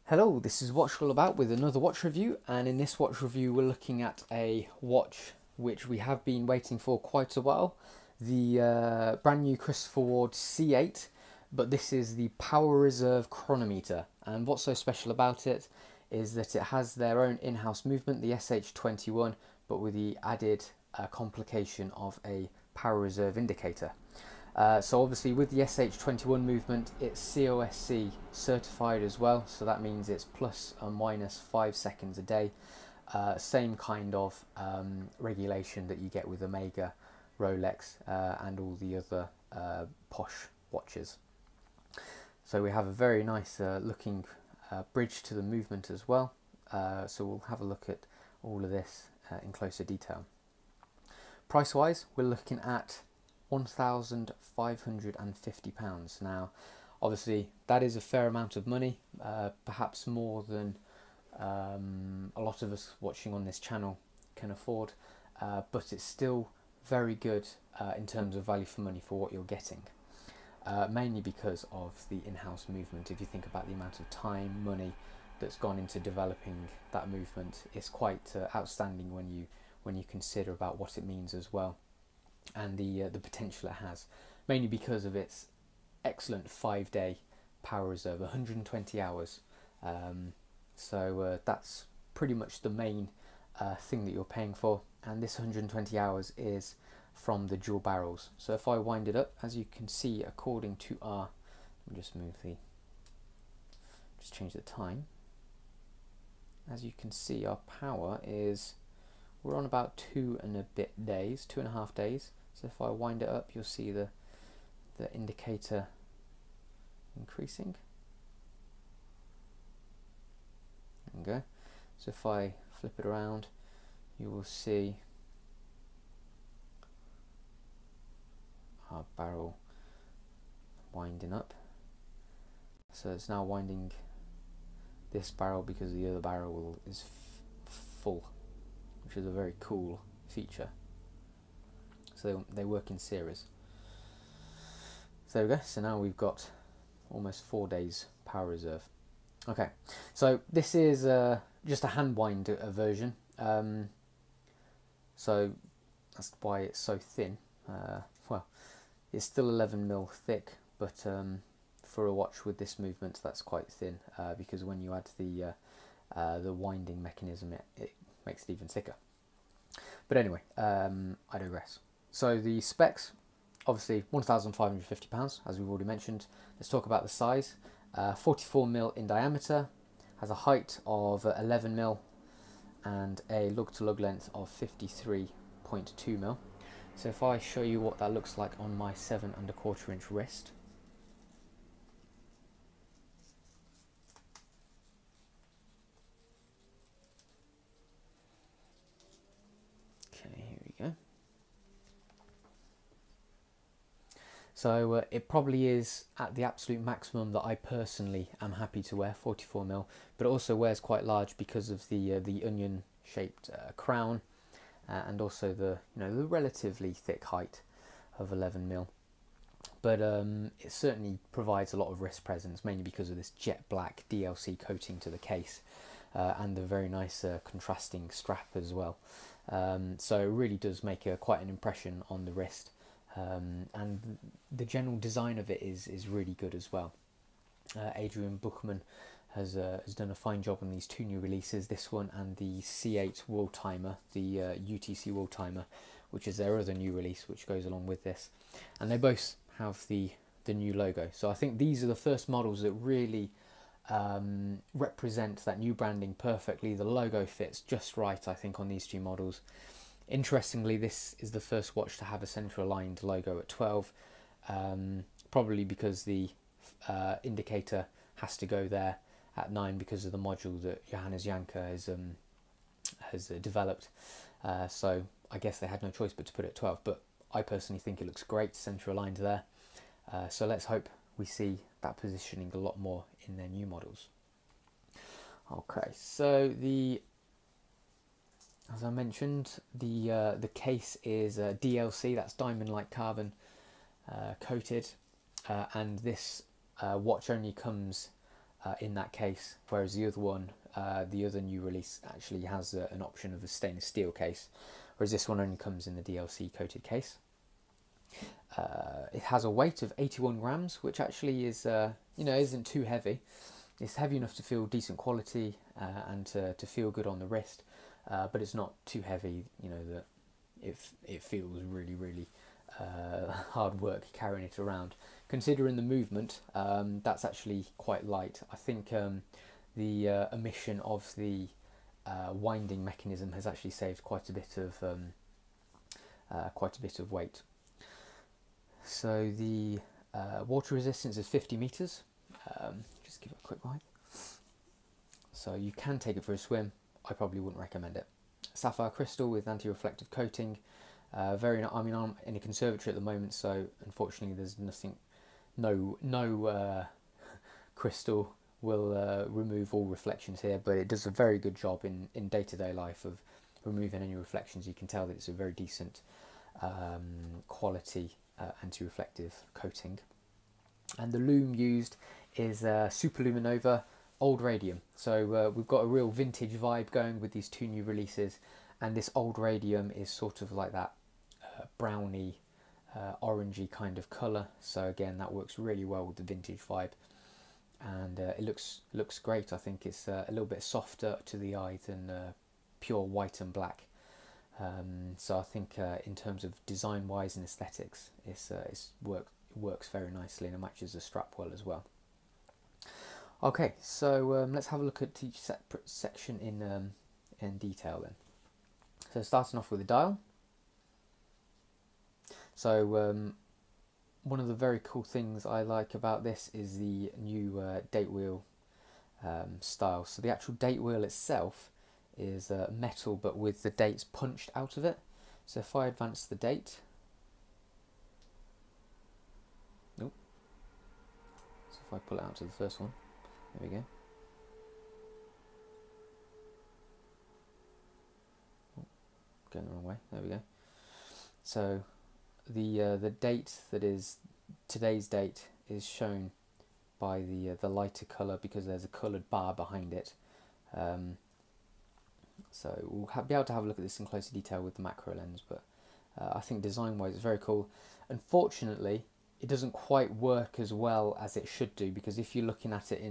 Hello, this is Watch All About with another watch review, and in this watch review we're looking at a watch which we have been waiting for quite a while, the brand new Christopher Ward C8, but this is the Power Reserve Chronometer. And what's so special about it is that it has their own in-house movement, the SH21, but with the added complication of a Power Reserve indicator. So obviously with the SH21 movement, it's COSC certified as well, so that means it's plus or minus 5 seconds a day. Same kind of regulation that you get with Omega, Rolex and all the other posh watches. So we have a very nice looking bridge to the movement as well, so we'll have a look at all of this in closer detail. Price wise, we're looking at £1,550. Now obviously that is a fair amount of money, perhaps more than a lot of us watching on this channel can afford, but it's still very good in terms of value for money for what you're getting, mainly because of the in-house movement. If you think about the amount of time, money that's gone into developing that movement, it's quite outstanding when you consider about what it means as well, and the potential it has, mainly because of its excellent 5-day power reserve, 120 hours. So that's pretty much the main thing that you're paying for, and this 120 hours is from the dual barrels. So if I wind it up, as you can see, according to our, let me just change the time. As you can see, our power is, we're on about 2.5 days. So if I wind it up, you'll see the indicator increasing. There we go. So if I flip it around, you will see our barrel winding up. So it's now winding this barrel because the other barrel is full, which is a very cool feature. So they work in series. So there we go. So now we've got almost 4 days power reserve. Okay, so this is just a hand wind version. So that's why it's so thin. Well, it's still 11mm thick, but for a watch with this movement, that's quite thin, because when you add the winding mechanism, it makes it even thicker. But anyway, I digress. So the specs, obviously £1,550, as we've already mentioned. Let's talk about the size. 44mm in diameter, has a height of 11mm and a lug-to-lug length of 53.2mm. So if I show you what that looks like on my 7¼ inch wrist. Okay, here we go. So it probably is at the absolute maximum that I personally am happy to wear, 44mm, but it also wears quite large because of the onion-shaped crown, and also the the relatively thick height of 11mm. But it certainly provides a lot of wrist presence, mainly because of this jet black DLC coating to the case, and the very nice contrasting strap as well. So it really does make quite an impression on the wrist. And the general design of it is really good as well. Adrian Buchman has done a fine job on these two new releases, this one and the C8 World Timer, the UTC World Timer, which is their other new release which goes along with this. And they both have the new logo. So I think these are the first models that really represent that new branding perfectly. The logo fits just right, I think, on these two models. Interestingly, this is the first watch to have a centre-aligned logo at 12, probably because the indicator has to go there at 9 because of the module that Johannes Janker has developed. So I guess they had no choice but to put it at 12, but I personally think it looks great centre-aligned there. So let's hope we see that positioning a lot more in their new models. Okay, so as I mentioned, the case is DLC, that's diamond-like carbon coated, and this watch only comes in that case, whereas the other one, the other new release actually has an option of a stainless steel case, whereas this one only comes in the DLC coated case. It has a weight of 81 grams, which actually is, isn't too heavy. It's heavy enough to feel decent quality and to feel good on the wrist, but it's not too heavy, that it feels really, really hard work carrying it around. Considering the movement, that's actually quite light. I think the omission of the winding mechanism has actually saved quite a bit of weight. So the water resistance is 50 meters. Just give it a quick wipe. So you can take it for a swim. I probably wouldn't recommend it. Sapphire Crystal with anti-reflective coating. I'm in a conservatory at the moment, so unfortunately there's no crystal will remove all reflections here, but it does a very good job in day-to-day life of removing any reflections. You can tell that it's a very decent quality anti-reflective coating. And the loom used is Superluminova Old Radium. So we've got a real vintage vibe going with these two new releases, and this Old Radium is sort of like that browny, orangey kind of colour. So again, that works really well with the vintage vibe, and it looks great. I think it's a little bit softer to the eye than pure white and black. So I think in terms of design wise and aesthetics, it works very nicely, and it matches the strap well as well. Okay, so let's have a look at each separate section in detail then. So starting off with the dial. So one of the very cool things I like about this is the new date wheel style. So the actual date wheel itself is metal, but with the dates punched out of it. So if I advance the date, so if I pull it out to the first one, there we go. Going the wrong way. There we go. So the date that is today's date is shown by the lighter colour because there's a coloured bar behind it. So we'll be able to have a look at this in closer detail with the macro lens, but I think design-wise it's very cool. Unfortunately, it doesn't quite work as well as it should do, because if you're looking at it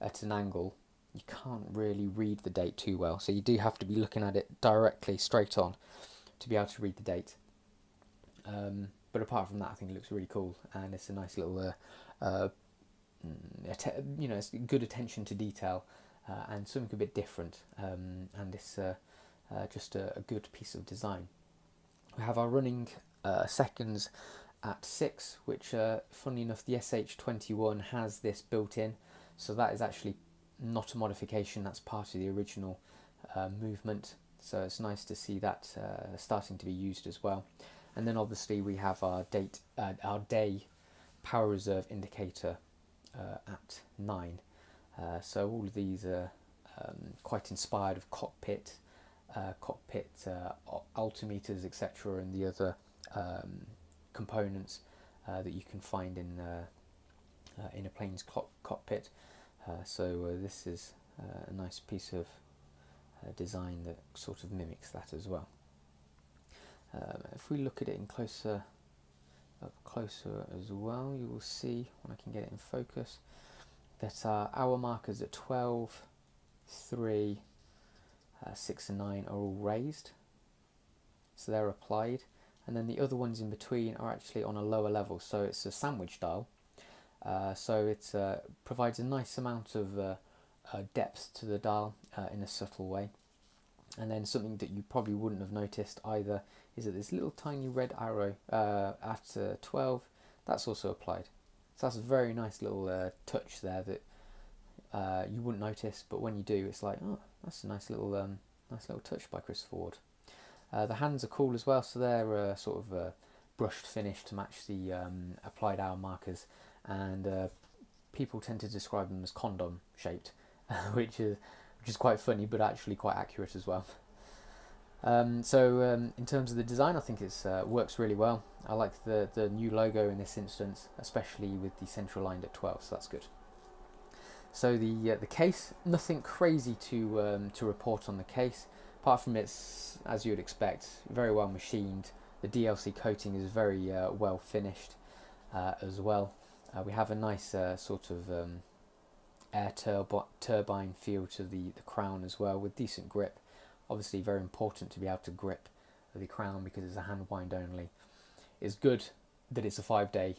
at an angle, you can't really read the date too well. So you do have to be looking at it directly, straight on, to be able to read the date. But apart from that, I think it looks really cool, and it's a nice little, it's good attention to detail. And something a bit different, and it's just a good piece of design. We have our running seconds at 6, which funnily enough the SH21 has this built in, so that is actually not a modification, that's part of the original movement, so it's nice to see that starting to be used as well. And then obviously we have our day power reserve indicator at 9. So all of these are quite inspired of cockpit altimeters, etc., and the other components that you can find in a plane's cockpit. So this is a nice piece of design that sort of mimics that as well. If we look at it in up closer as well, you will see, when I can get it in focus, that our hour markers at 12, 3, 6 and 9 are all raised, so they're applied, and then the other ones in between are actually on a lower level, so it's a sandwich dial, so it provides a nice amount of depth to the dial in a subtle way. And then something that you probably wouldn't have noticed either is that this little tiny red arrow at 12, that's also applied. So that's a very nice little touch there that you wouldn't notice, but when you do, it's like, oh, that's a nice little touch by Chris Ford. The hands are cool as well, so they're sort of brushed finish to match the applied hour markers, and people tend to describe them as condom shaped, which is quite funny, but actually quite accurate as well. So in terms of the design, I think it works really well. I like the new logo in this instance, especially with the central line at 12, so that's good. So the case, nothing crazy to report on the case, apart from it's, as you would expect, very well machined. The DLC coating is very well finished as well. We have a nice sort of air turbine feel to the crown as well, with decent grip. Obviously very important to be able to grip the crown because it's a hand wind only. It's good that it's a 5-day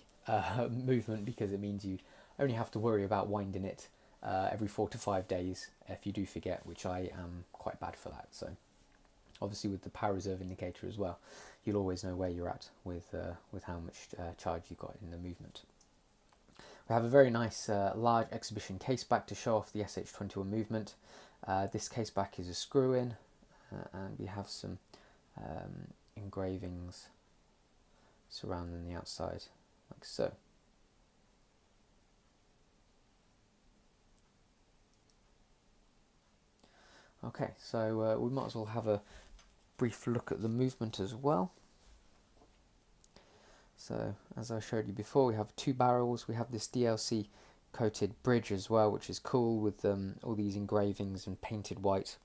movement, because it means you only have to worry about winding it every 4 to 5 days if you do forget, which I am quite bad for that. So obviously with the power reserve indicator as well, you'll always know where you're at with how much charge you've got in the movement. We have a very nice large exhibition case back to show off the SH21 movement. This case back is a screw in, and we have some engravings surrounding the outside, like so. Okay, so we might as well have a brief look at the movement as well. So as I showed you before, we have 2 barrels. We have this DLC coated bridge as well, which is cool, with all these engravings and painted white.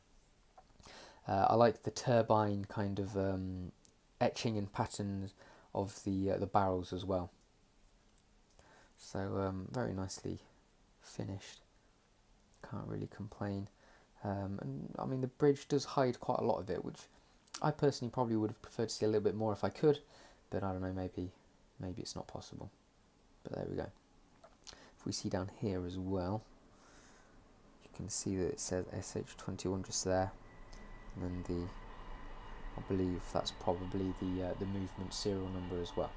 I like the turbine kind of etching and patterns of the barrels as well. So very nicely finished. Can't really complain. And I mean, the bridge does hide quite a lot of it, which I personally probably would have preferred to see a little bit more if I could, but I don't know, maybe it's not possible. But there we go. If we see down here as well, you can see that it says SH21 just there, and then I believe that's probably the movement serial number as well.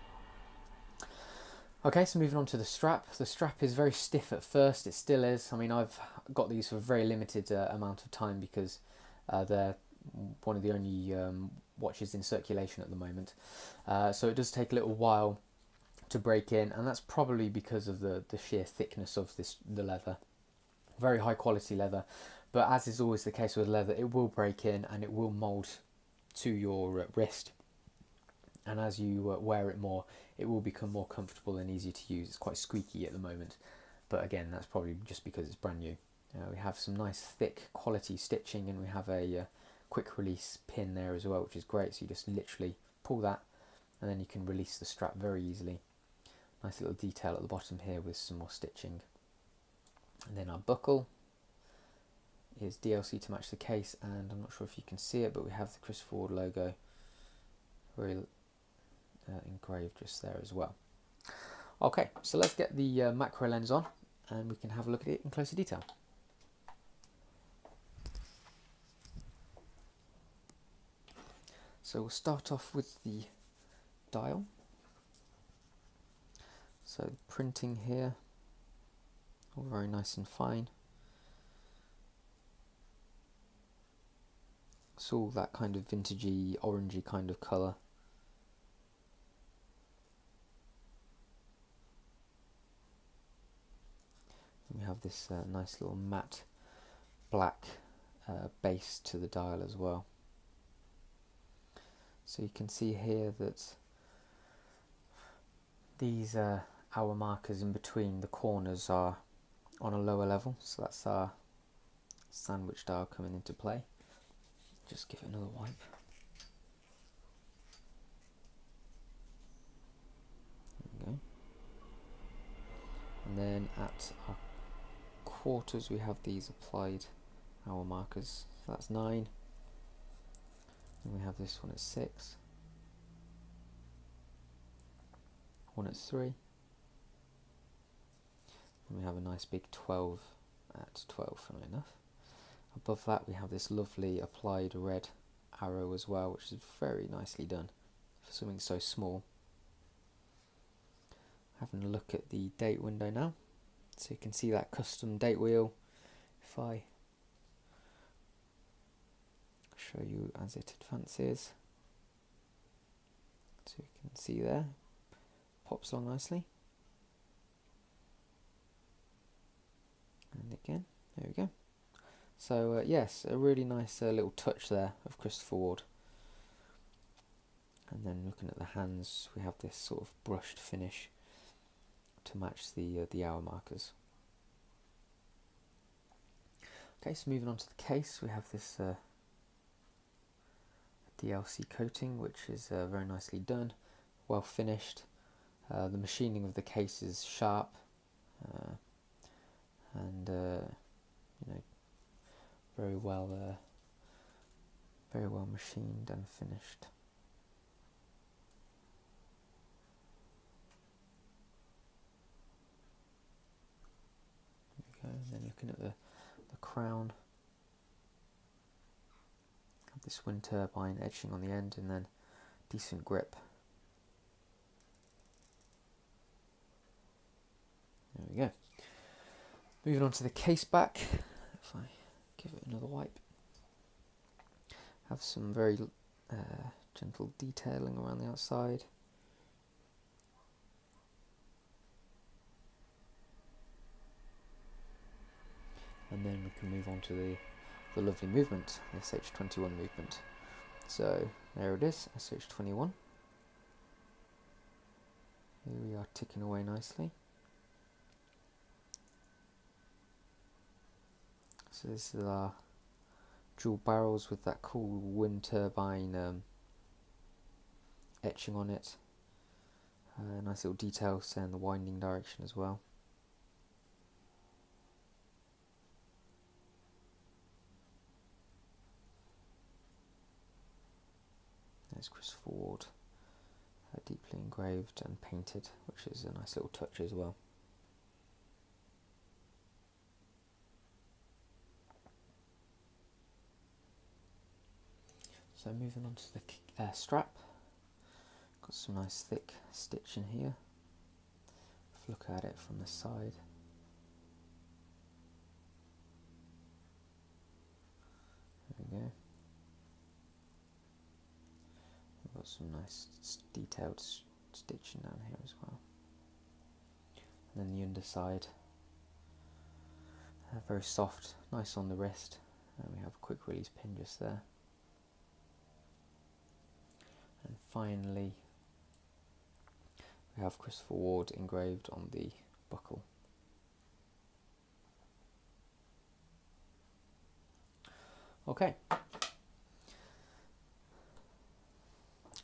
Okay, so moving on to the strap. The strap is very stiff at first, it still is. I mean, I've got these for a very limited amount of time, because they're one of the only watches in circulation at the moment. So it does take a little while to break in, and that's probably because of the sheer thickness of the leather. Very high quality leather, but as is always the case with leather, it will break in and it will mould to your wrist. And as you wear it more, it will become more comfortable and easier to use. It's quite squeaky at the moment, but again, that's probably just because it's brand new. We have some nice thick quality stitching, and we have a quick release pin there as well, which is great. So you just literally pull that, and then you can release the strap very easily. Nice little detail at the bottom here with some more stitching. And then our buckle is DLC to match the case, and I'm not sure if you can see it, but we have the Chris Ford logo very engraved just there as well. Okay, so let's get the macro lens on, and we can have a look at it in closer detail. So we'll start off with the dial. So printing here, all very nice and fine. It's all that kind of vintagey, orangey kind of colour. And we have this nice little matte black base to the dial as well. So you can see here that these hour markers in between the corners are on a lower level, so that's our sandwich dial coming into play. Just give it another wipe. There we go. And then at our quarters we have these applied hour markers. So that's 9. And we have this one at 6. One at 3. And we have a nice big 12 at 12, funnily enough. Above that we have this lovely applied red arrow as well, which is very nicely done for something so small. Having a look at the date window now, so you can see that custom date wheel. If I show you as it advances, so you can see there, pops on nicely. And again, there we go. So yes, a really nice little touch there of Christopher Ward. And then looking at the hands, we have this sort of brushed finish to match the hour markers. Okay, so moving on to the case, we have this DLC coating, which is very nicely done, well finished. The machining of the case is sharp, and you know, very well machined and finished. There we go. And then looking at the crown, have this wind turbine etching on the end, and then decent grip. There we go. Moving on to the case back, if I give it another wipe, have some very gentle detailing around the outside. And then we can move on to the lovely movement, the SH21 movement. So there it is, SH21. Here we are, ticking away nicely. So this is our dual barrels with that cool wind turbine etching on it. Nice little detail saying the winding direction as well. There's Christopher Ward, deeply engraved and painted, which is a nice little touch as well. So moving on to the strap, got some nice thick stitching here. Look at it from the side. There we go. We've got some nice detailed stitching down here as well. And then the underside, very soft, nice on the wrist. And we have a quick release pin just there. And finally, we have Christopher Ward engraved on the buckle. Okay.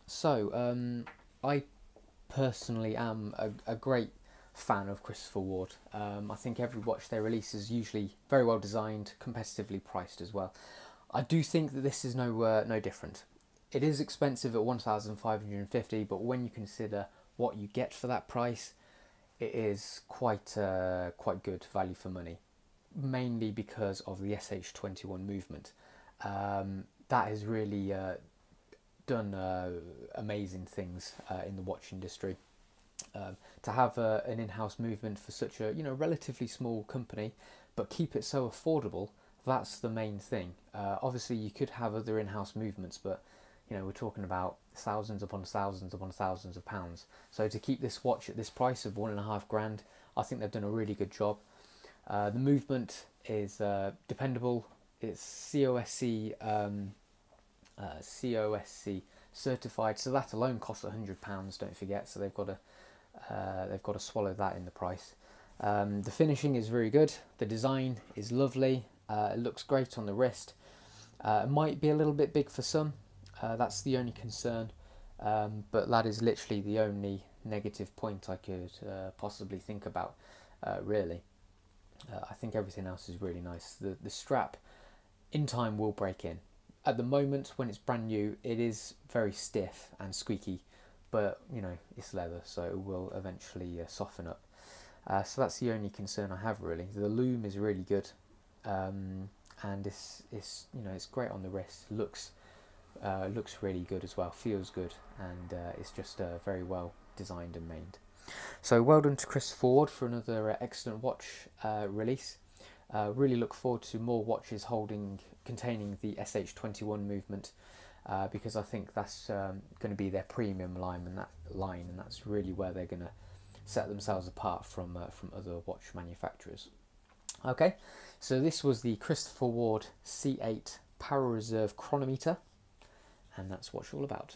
So, I personally am a great fan of Christopher Ward. I think every watch they release is usually very well designed, competitively priced as well. I do think that this is no different. It is expensive at $1,550, but when you consider what you get for that price, it is quite good value for money. Mainly because of the SH21 movement. That has really done amazing things in the watch industry. To have an in-house movement for such a relatively small company, but keep it so affordable, that's the main thing. Obviously, you could have other in-house movements, but we're talking about thousands upon thousands upon thousands of pounds. So to keep this watch at this price of $1.5 grand, I think they've done a really good job. The movement is dependable. It's COSC certified, so that alone costs £100. Don't forget. So they've got to swallow that in the price. The finishing is very good. The design is lovely. It looks great on the wrist. It might be a little bit big for some. That's the only concern, but that is literally the only negative point I could possibly think about, really. I think everything else is really nice. The strap, in time, will break in. At the moment, when it's brand new, it is very stiff and squeaky, but, it's leather, so it will eventually soften up. So that's the only concern I have, really. The loom is really good, and it's great on the wrist. Looks really good as well, feels good, and it's just very well designed and made. So well done to Christopher Ward for another excellent watch release. Really look forward to more watches containing the SH21 movement, because I think that's going to be their premium line, and that's really where they're going to set themselves apart from other watch manufacturers. Okay, so this was the Christopher Ward C8 Power Reserve Chronometer. And that's what it's all about.